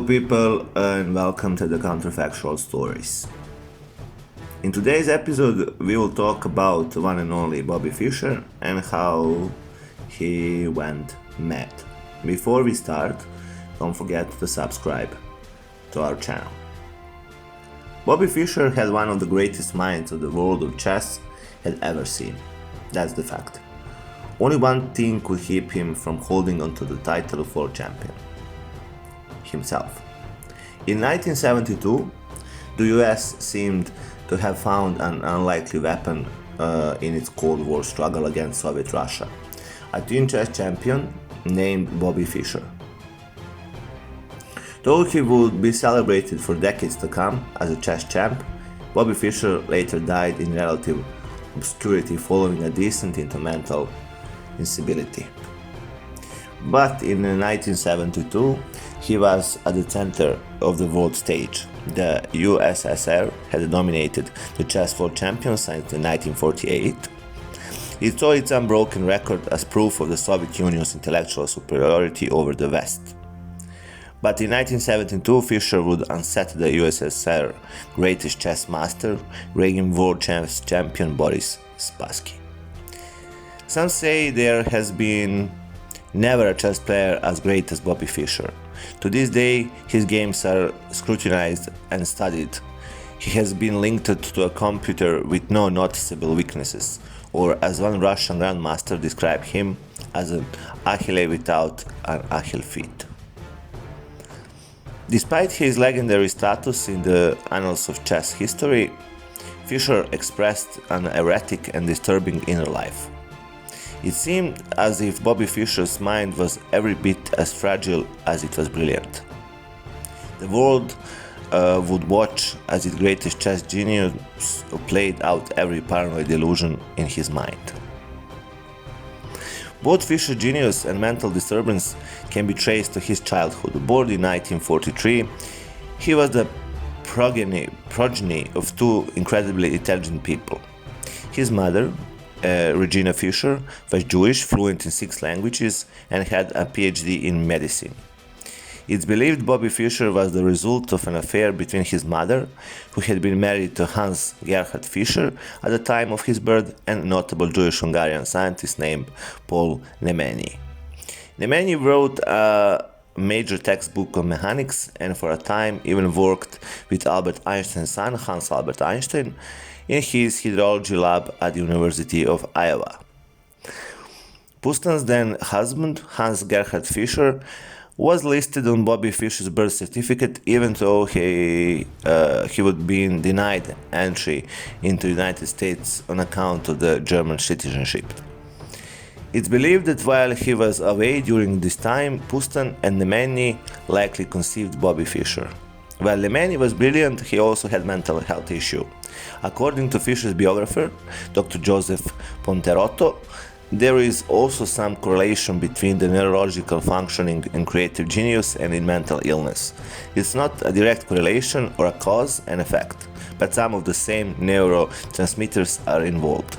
people, and welcome to the Counterfactual Stories. In today's episode, we will talk about the one and only Bobby Fischer and how he went mad. Before we start, don't forget to subscribe to our channel. Bobby Fischer had one of the greatest minds of the world of chess had ever seen. That's the fact. Only one thing could keep him from holding onto the title of world champion. Himself. In 1972, the US seemed to have found an unlikely weapon in its Cold War struggle against Soviet Russia, a twin chess champion named Bobby Fischer. Though he would be celebrated for decades to come as a chess champ, Bobby Fischer later died in relative obscurity following a descent into mental instability. But in 1972, he was at the center of the world stage. The USSR had dominated the chess world champions since 1948. It saw its unbroken record as proof of the Soviet Union's intellectual superiority over the West. But in 1972, Fischer would unset the USSR greatest chess master, reigning world chess champion Boris Spassky. Some say there has been never a chess player as great as Bobby Fischer. To this day, his games are scrutinized and studied. He has been linked to a computer with no noticeable weaknesses, or as one Russian grandmaster described him, as an Achille without an Achille feet. Despite his legendary status in the annals of chess history, Fischer expressed an erratic and disturbing inner life. It seemed as if Bobby Fischer's mind was every bit as fragile as it was brilliant. The world would watch as its greatest chess genius played out every paranoid illusion in his mind. Both Fischer's genius and mental disturbance can be traced to his childhood. Born in 1943, he was the progeny of two incredibly intelligent people. His mother, Regina Fischer, was Jewish, fluent in 6 languages, and had a PhD in medicine. It's believed Bobby Fischer was the result of an affair between his mother, who had been married to Hans Gerhard Fischer at the time of his birth, and a notable Jewish-Hungarian scientist named Paul Nemeny. Nemeny wrote a major textbook on mechanics and for a time even worked with Albert Einstein's son, Hans Albert Einstein, in his hydrology lab at the University of Iowa. Pustan's then husband, Hans Gerhard Fischer, was listed on Bobby Fischer's birth certificate, even though he would be denied entry into the United States on account of the German citizenship. It's believed that while he was away during this time, Pustan and Nemeny likely conceived Bobby Fischer. While Nemeny was brilliant, he also had mental health issues. According to Fischer's biographer, Dr. Joseph Ponterotto, there is also some correlation between the neurological functioning and creative genius and in mental illness. It's not a direct correlation or a cause and effect, but some of the same neurotransmitters are involved.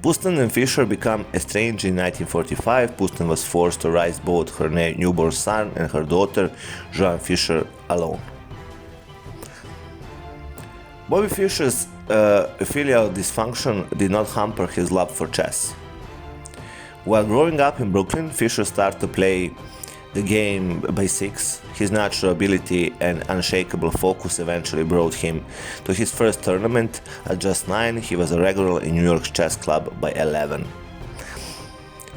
Pustan and Fischer became estranged in 1945. Pustan was forced to raise both her newborn son and her daughter, Joan Fischer, alone. Bobby Fischer's filial dysfunction did not hamper his love for chess. While growing up in Brooklyn, Fischer started to play the game by 6. His natural ability and unshakable focus eventually brought him to his first tournament. At just 9, he was a regular in New York's chess club by 11.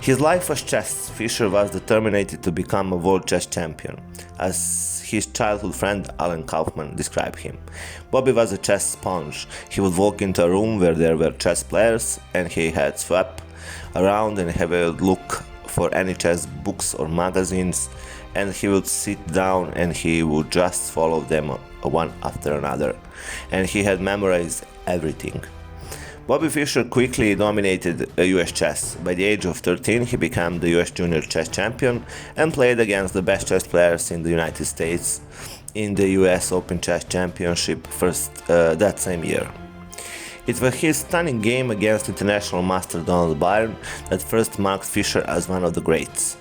His life was chess. Fischer was determined to become a world chess champion, as his childhood friend Alan Kaufman described him. Bobby was a chess sponge. He would walk into a room where there were chess players, and he had swap around and have a look for any chess books or magazines, and he would sit down and he would just follow them one after another, and he had memorized everything. Bobby Fischer quickly dominated US chess. By the age of 13, he became the US junior chess champion and played against the best chess players in the United States in the US Open Chess Championship that same year. It was his stunning game against international master Donald Byrne that first marked Fischer as one of the greats.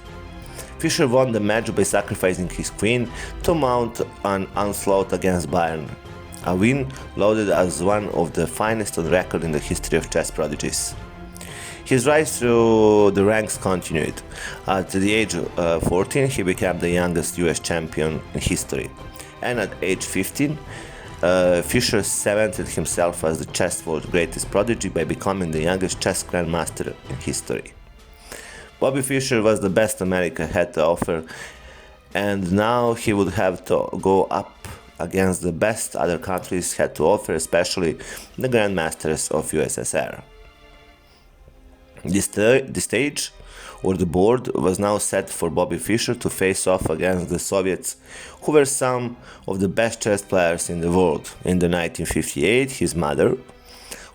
Fischer won the match by sacrificing his queen to mount an onslaught against Bayern, a win lauded as one of the finest on record in the history of chess prodigies. His rise through the ranks continued. At the age of 14, he became the youngest US champion in history, and at age 15, Fischer cemented himself as the chess world's greatest prodigy by becoming the youngest chess grandmaster in history. Bobby Fischer was the best America had to offer, and now he would have to go up against the best other countries had to offer, especially the grandmasters of USSR. The stage, or the board, was now set for Bobby Fischer to face off against the Soviets, who were some of the best chess players in the world. In 1958, his mother,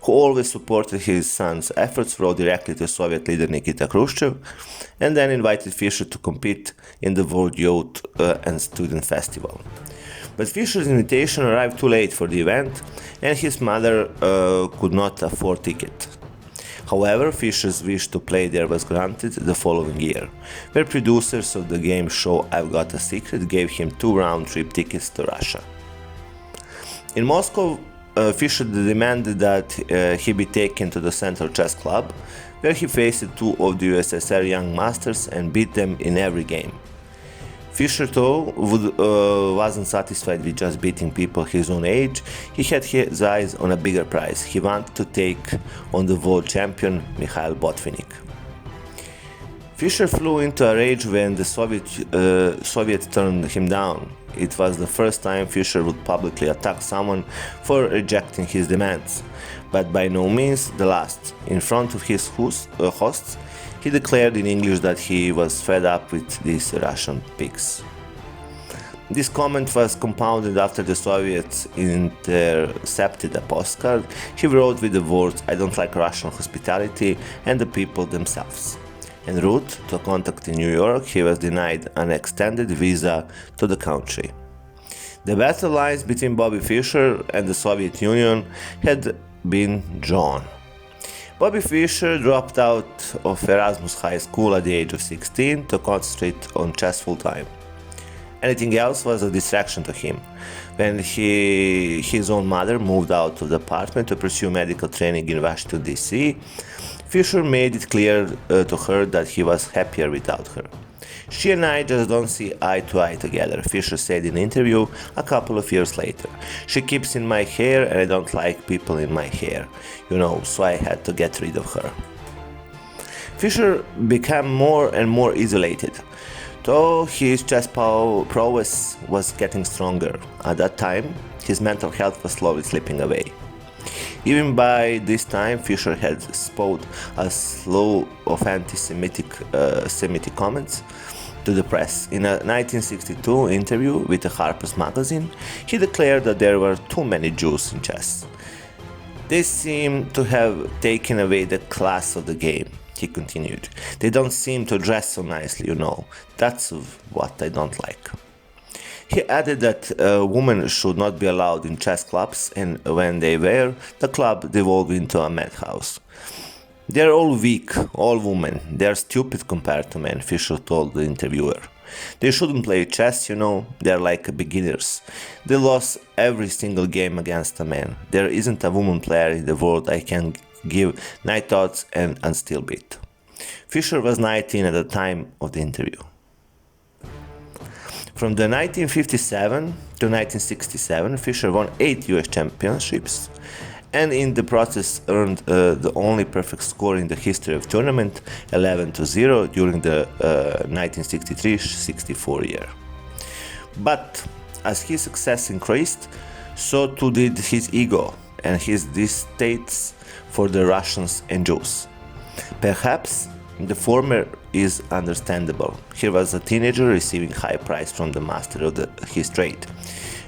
who always supported his son's efforts, wrote directly to Soviet leader Nikita Khrushchev and then invited Fischer to compete in the World Youth and Student Festival. But Fischer's invitation arrived too late for the event, and his mother could not afford a ticket. However, Fischer's wish to play there was granted the following year, where producers of the game show I've Got a Secret gave him 2 round-trip tickets to Russia. In Moscow, Fischer demanded that he be taken to the Central Chess Club, where he faced 2 of the USSR young masters and beat them in every game. Fischer, though, wasn't satisfied with just beating people his own age. He had his eyes on a bigger prize. He wanted to take on the world champion Mikhail Botvinnik. Fischer flew into a rage when the Soviets turned him down. It was the first time Fischer would publicly attack someone for rejecting his demands, but by no means the last. In front of his hosts, he declared in English that he was fed up with these Russian pigs. This comment was compounded after the Soviets intercepted a postcard he wrote with the words "I don't like Russian hospitality and the people themselves." En route to contact in New York, he was denied an extended visa to the country. The battle lines between Bobby Fischer and the Soviet Union had been drawn. Bobby Fischer dropped out of Erasmus High School at the age of 16 to concentrate on chess full-time. Anything else was a distraction to him. When his own mother moved out of the apartment to pursue medical training in Washington, D.C., Fischer made it clear to her that he was happier without her. She and I just don't see eye to eye together, Fischer said in an interview a couple of years later. She keeps in my hair and I don't like people in my hair, so I had to get rid of her. Fischer became more and more isolated, though his chess prowess was getting stronger. At that time, his mental health was slowly slipping away. Even by this time, Fischer had spouted a slew of anti-Semitic comments to the press. In a 1962 interview with the Harper's Magazine, he declared that there were too many Jews in chess. They seem to have taken away the class of the game, he continued. They don't seem to dress so nicely, That's what I don't like. He added that women should not be allowed in chess clubs, and when they were, the club devolved into a madhouse. They're all weak, all women. They're stupid compared to men, Fischer told the interviewer. They shouldn't play chess, They're like beginners. They lost every single game against a man. There isn't a woman player in the world I can give knight thoughts and still beat. Fischer was 19 at the time of the interview. From the 1957 to 1967, Fischer won 8 US championships and in the process earned the only perfect score in the history of tournament, 11-0 during the 1963-64 year. But as his success increased, so too did his ego and his distaste for the Russians and Jews. Perhaps the former is understandable. He was a teenager receiving high price from the master of his trade.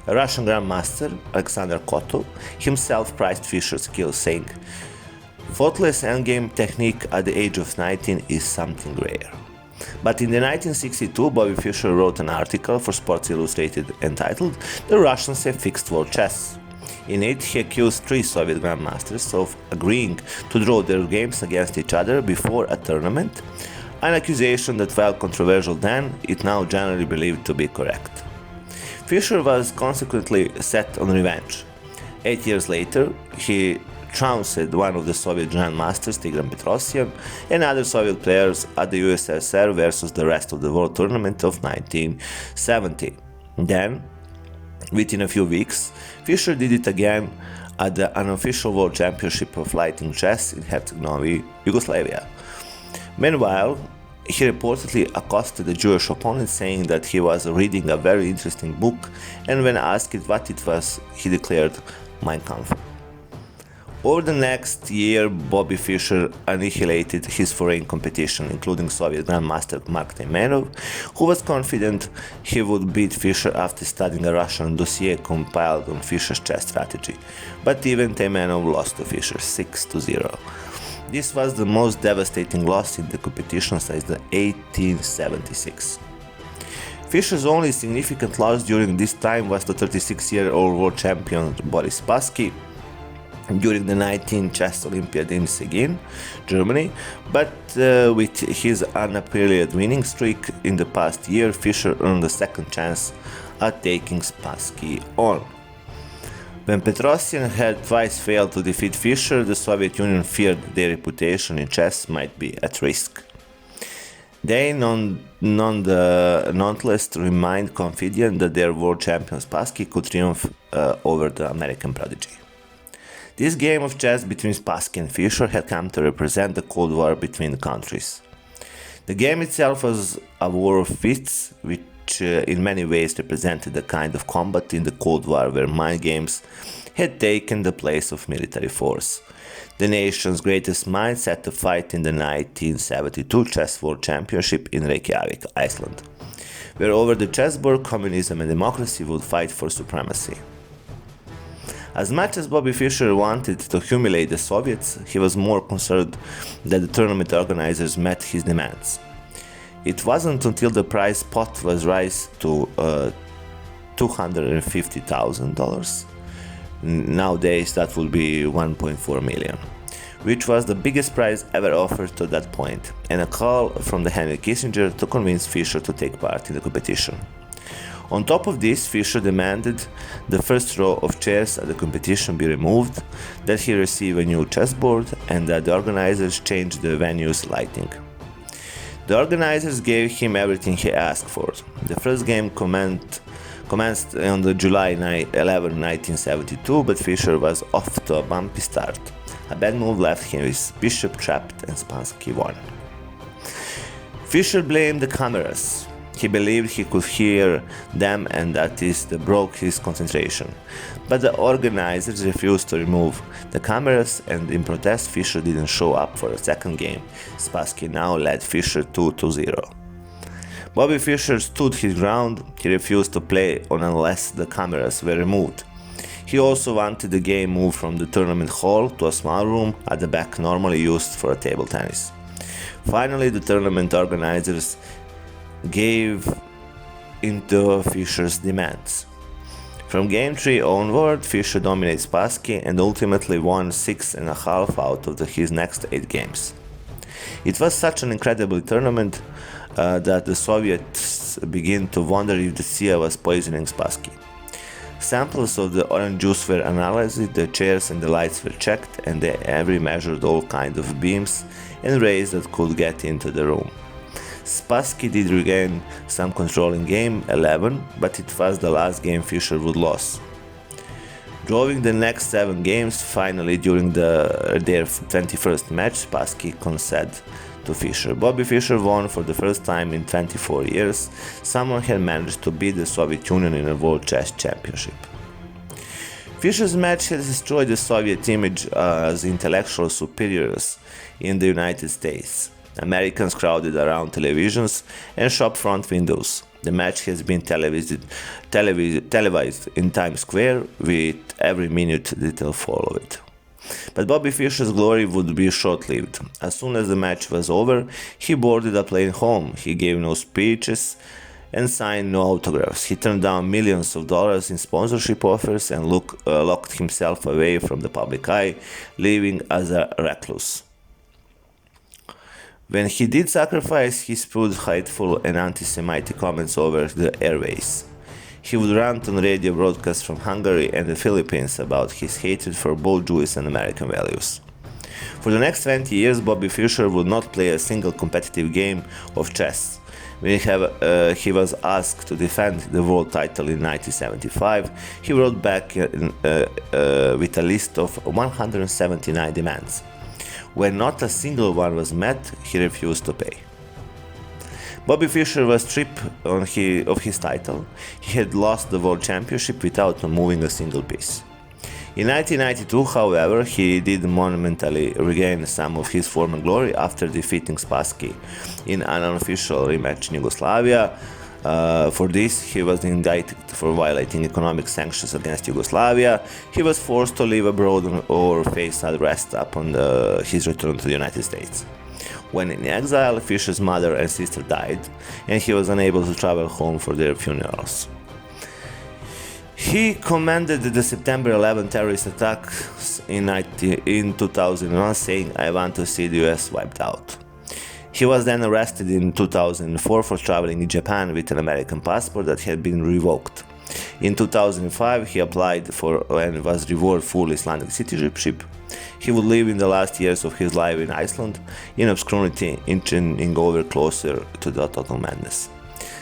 A Russian grandmaster, Alexander Koto, himself prized Fischer's skill, saying, "Faultless endgame technique at the age of 19 is something rare." But in 1962, Bobby Fischer wrote an article for Sports Illustrated entitled "The Russians Have Fixed World Chess." In it, he accused 3 Soviet grandmasters of agreeing to draw their games against each other before a tournament, an accusation that, while controversial then, is now generally believed to be correct. Fischer was consequently set on revenge. 8 years later, he trounced one of the Soviet grandmasters, Tigran Petrosyan, and other Soviet players at the USSR versus the rest of the world tournament of 1970. Then, within a few weeks, Fischer did it again at the unofficial World Championship of Lighting Chess in Herceg-Novi, Yugoslavia. Meanwhile, he reportedly accosted a Jewish opponent saying that he was reading a very interesting book, and when asked what it was, he declared Mein Kampf. Over the next year, Bobby Fischer annihilated his foreign competition, including Soviet Grandmaster Mark Taimanov, who was confident he would beat Fischer after studying a Russian dossier compiled on Fischer's chess strategy. But even Taimanov lost to Fischer 6-0. This was the most devastating loss in the competition since 1876. Fischer's only significant loss during this time was to 36-year-old world champion Boris Spassky during the 19th Chess Olympiad in Seguin, Germany, but with his unappealed winning streak in the past year, Fischer earned a second chance at taking Spassky on. When Petrosyan had twice failed to defeat Fischer, the Soviet Union feared their reputation in chess might be at risk. They nonetheless remained confident that their world champion Spassky could triumph over the American prodigy. This game of chess between Spassky and Fischer had come to represent the Cold War between the countries. The game itself was a war of fists, which in many ways represented the kind of combat in the Cold War where mind games had taken the place of military force. The nation's greatest minds set to fight in the 1972 Chess World Championship in Reykjavik, Iceland, where over the chessboard communism and democracy would fight for supremacy. As much as Bobby Fischer wanted to humiliate the Soviets, he was more concerned that the tournament organizers met his demands. It wasn't until the prize pot was raised to $250,000, nowadays that would be 1.4 million, which was the biggest prize ever offered to that point, and a call from the Henry Kissinger to convince Fischer to take part in the competition. On top of this, Fischer demanded the first row of chairs at the competition be removed, that he receive a new chessboard, and that the organizers change the venue's lighting. The organizers gave him everything he asked for. The first game commenced on July 11, 1972, but Fischer was off to a bumpy start. A bad move left him with bishop trapped and Spassky won. Fischer blamed the cameras. He believed he could hear them and that broke his concentration. But the organizers refused to remove the cameras, and in protest Fischer didn't show up for a second game. Spassky now led Fischer 2-0. Bobby Fischer stood his ground. He refused to play on unless the cameras were removed. He also wanted the game moved from the tournament hall to a small room at the back normally used for table tennis. Finally, the tournament organizers gave into Fischer's demands. From game 3 onward, Fischer dominated Spassky and ultimately won 6.5 out of his next 8 games. It was such an incredible tournament that the Soviets began to wonder if the CIA was poisoning Spassky. Samples of the orange juice were analyzed, the chairs and the lights were checked, and they every measured all kinds of beams and rays that could get into the room. Spassky did regain some control in game 11, but it was the last game Fischer would lose. Drawing the next 7 games, finally during their 21st match, Spassky conceded to Fischer. Bobby Fischer won for the first time in 24 years. Someone had managed to beat the Soviet Union in a World Chess Championship. Fischer's match has destroyed the Soviet image as intellectual superiors in the United States. Americans crowded around televisions and shop front windows. The match has been televised in Times Square, with every minute detail followed. But Bobby Fischer's glory would be short-lived. As soon as the match was over, he boarded a plane home. He gave no speeches and signed no autographs. He turned down millions of dollars in sponsorship offers and locked himself away from the public eye, living as a recluse. When he did sacrifice, he spewed hateful and anti-Semitic comments over the airways. He would rant on radio broadcasts from Hungary and the Philippines about his hatred for both Jewish and American values. For the next 20 years, Bobby Fischer would not play a single competitive game of chess. When he was asked to defend the world title in 1975, he wrote back with a list of 179 demands. When not a single one was met, he refused to pay. Bobby Fischer was stripped of his title. He had lost the world championship without moving a single piece. In 1992, however, he did monumentally regain some of his former glory after defeating Spassky in an unofficial rematch in Yugoslavia. For this, he was indicted for violating economic sanctions against Yugoslavia. He was forced to live abroad or face arrest upon his return to the United States. When in exile, Fischer's mother and sister died, and he was unable to travel home for their funerals. He commanded the September 11 terrorist attacks in 2001, saying, "I want to see the US wiped out." He was then arrested in 2004 for traveling in Japan with an American passport that had been revoked. In 2005, he applied for and was rewarded full Icelandic citizenship. He would live in the last years of his life in Iceland in obscurity, inching over closer to the total madness.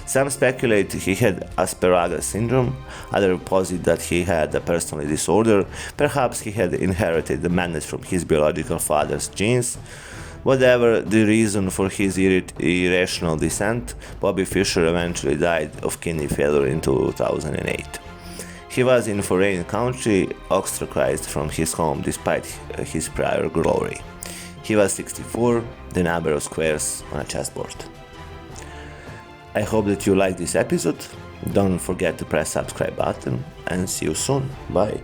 Some speculate he had Asperger's syndrome, others posit that he had a personality disorder. Perhaps he had inherited the madness from his biological father's genes. Whatever the reason for his irrational descent, Bobby Fischer eventually died of kidney failure in 2008. He was in a foreign country, ostracized from his home despite his prior glory. He was 64, the number of squares on a chessboard. I hope that you liked this episode. Don't forget to press subscribe button and see you soon. Bye.